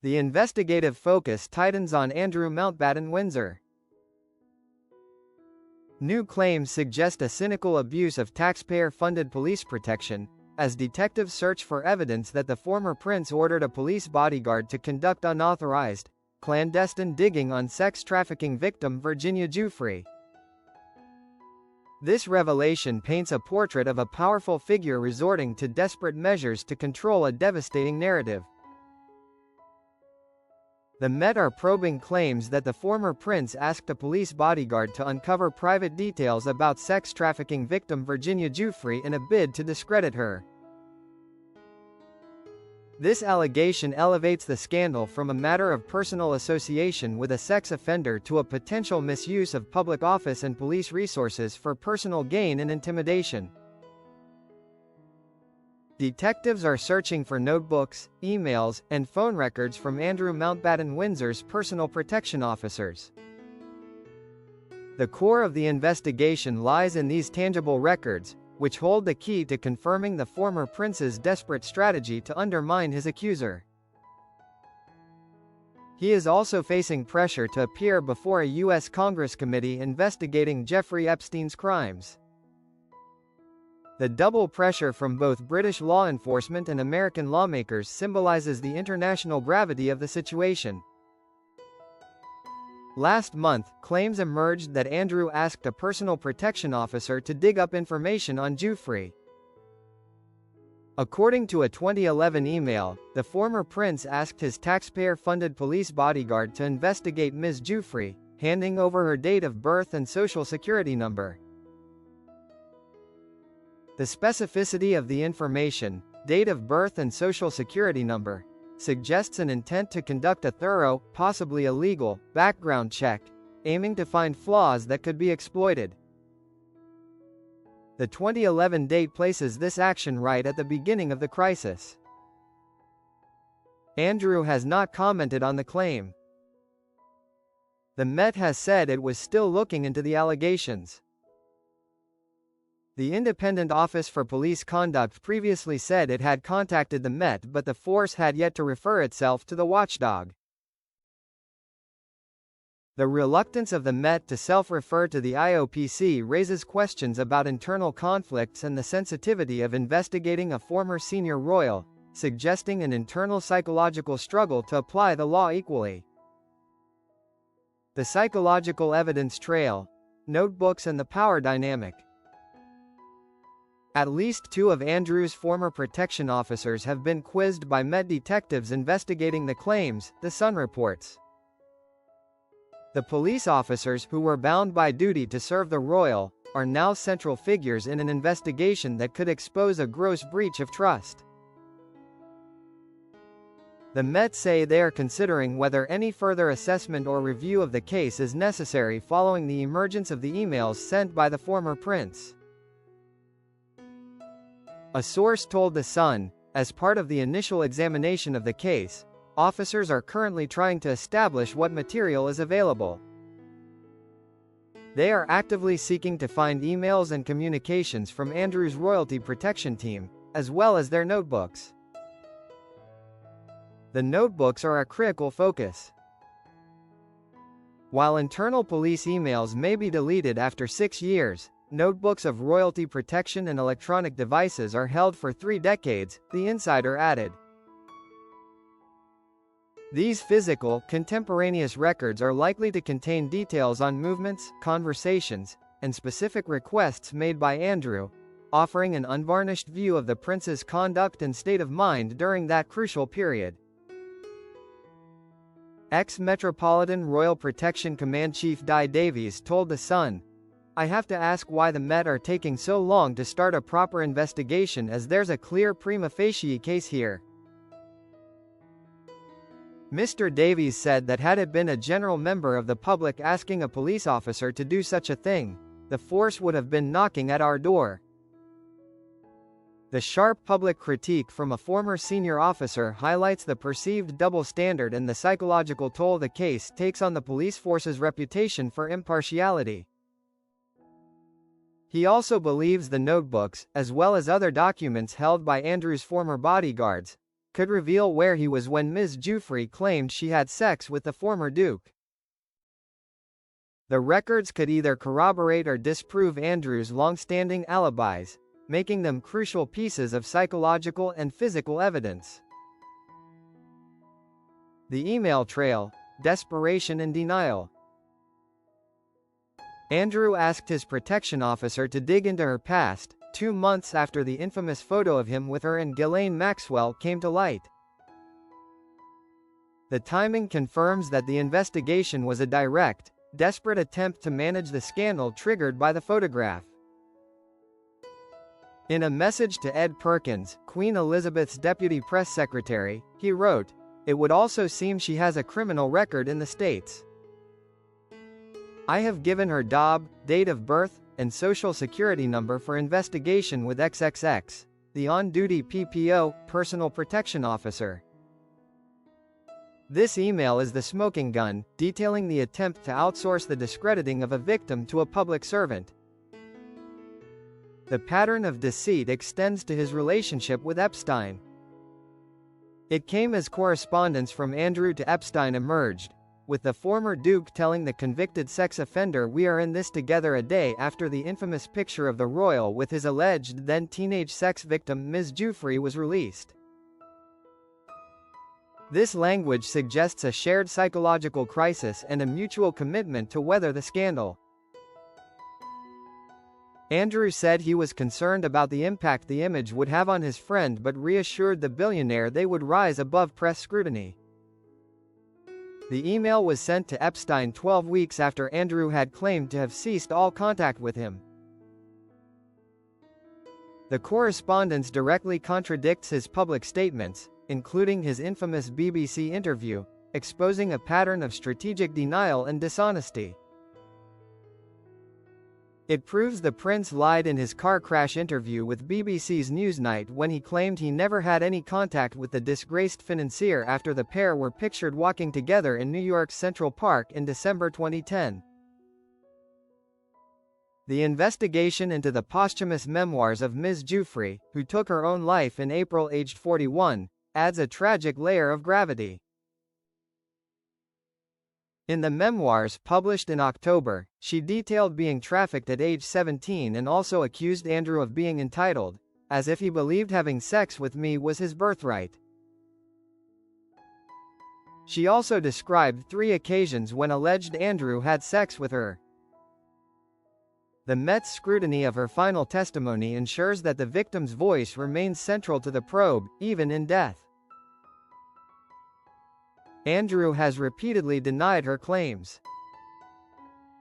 The investigative focus tightens on Andrew Mountbatten Windsor. New claims suggest a cynical abuse of taxpayer-funded police protection, as detectives search for evidence that the former prince ordered a police bodyguard to conduct unauthorized, clandestine digging on sex trafficking victim Virginia Giuffre. This revelation paints a portrait of a powerful figure resorting to desperate measures to control a devastating narrative. The Met are probing claims that the former prince asked a police bodyguard to uncover private details about sex trafficking victim Virginia Giuffre in a bid to discredit her. This allegation elevates the scandal from a matter of personal association with a sex offender to a potential misuse of public office and police resources for personal gain and intimidation. Detectives are searching for notebooks, emails, and phone records from Andrew Mountbatten Windsor's personal protection officers. The core of the investigation lies in these tangible records, which hold the key to confirming the former prince's desperate strategy to undermine his accuser. He is also facing pressure to appear before a U.S. Congress committee investigating Jeffrey Epstein's crimes. The double pressure from both British law enforcement and American lawmakers symbolizes the international gravity of the situation. Last month, claims emerged that Andrew asked a personal protection officer to dig up information on Giuffre. According to a 2011 email, the former prince asked his taxpayer-funded police bodyguard to investigate Ms. Giuffre, handing over her date of birth and social security number. The specificity of the information, date of birth and social security number, suggests an intent to conduct a thorough, possibly illegal, background check, aiming to find flaws that could be exploited. The 2011 date places this action right at the beginning of the crisis. Andrew has not commented on the claim. The Met has said it was still looking into the allegations. The Independent Office for Police Conduct previously said it had contacted the Met, but the force had yet to refer itself to the watchdog. The reluctance of the Met to self-refer to the IOPC raises questions about internal conflicts and the sensitivity of investigating a former senior royal, suggesting an internal psychological struggle to apply the law equally. The psychological evidence trail, notebooks and the power dynamic. At least 2 of Andrew's former protection officers have been quizzed by Met detectives investigating the claims, The Sun reports. The police officers, who were bound by duty to serve the royal, are now central figures in an investigation that could expose a gross breach of trust. The Met say they are considering whether any further assessment or review of the case is necessary following the emergence of the emails sent by the former prince. A source told The Sun, as part of the initial examination of the case, officers are currently trying to establish what material is available. They are actively seeking to find emails and communications from Andrew's royalty protection team, as well as their notebooks. The notebooks are a critical focus. While internal police emails may be deleted after 6 years, notebooks of royalty protection and electronic devices are held for 3 decades, the insider added. These physical, contemporaneous records are likely to contain details on movements, conversations, and specific requests made by Andrew, offering an unvarnished view of the prince's conduct and state of mind during that crucial period. Ex-Metropolitan Royal Protection Command Chief Di Davies told The Sun, "I have to ask why the Met are taking so long to start a proper investigation, as there's a clear prima facie case here." Mr. Davies said that had it been a general member of the public asking a police officer to do such a thing, the force would have been knocking at our door. The sharp public critique from a former senior officer highlights the perceived double standard and the psychological toll the case takes on the police force's reputation for impartiality. He also believes the notebooks, as well as other documents held by Andrew's former bodyguards, could reveal where he was when Ms. Giuffre claimed she had sex with the former Duke. The records could either corroborate or disprove Andrew's long-standing alibis, making them crucial pieces of psychological and physical evidence. The email trail, desperation and denial. Andrew asked his protection officer to dig into her past, 2 months after the infamous photo of him with her and Ghislaine Maxwell came to light. The timing confirms that the investigation was a direct, desperate attempt to manage the scandal triggered by the photograph. In a message to Ed Perkins, Queen Elizabeth's deputy press secretary, he wrote, "It would also seem she has a criminal record in the States. I have given her DOB, date of birth, and social security number for investigation with XXX, the on-duty PPO, personal protection officer." This email is the smoking gun, detailing the attempt to outsource the discrediting of a victim to a public servant. The pattern of deceit extends to his relationship with Epstein. It came as correspondence from Andrew to Epstein emerged, with the former Duke telling the convicted sex offender, "We are in this together," a day after the infamous picture of the royal with his alleged then-teenage sex victim Ms. Giuffre was released. This language suggests a shared psychological crisis and a mutual commitment to weather the scandal. Andrew said he was concerned about the impact the image would have on his friend but reassured the billionaire they would rise above press scrutiny. The email was sent to Epstein 12 weeks after Andrew had claimed to have ceased all contact with him. The correspondence directly contradicts his public statements, including his infamous BBC interview, exposing a pattern of strategic denial and dishonesty. It proves the prince lied in his car crash interview with BBC's Newsnight when he claimed he never had any contact with the disgraced financier after the pair were pictured walking together in New York's Central Park in December 2010. The investigation into the posthumous memoirs of Ms. Giuffre, who took her own life in April aged 41, adds a tragic layer of gravity. In the memoirs published in October, she detailed being trafficked at age 17 and also accused Andrew of being entitled, as if he believed having sex with me was his birthright. She also described 3 occasions when alleged Andrew had sex with her. The Met's scrutiny of her final testimony ensures that the victim's voice remains central to the probe, even in death. Andrew has repeatedly denied her claims.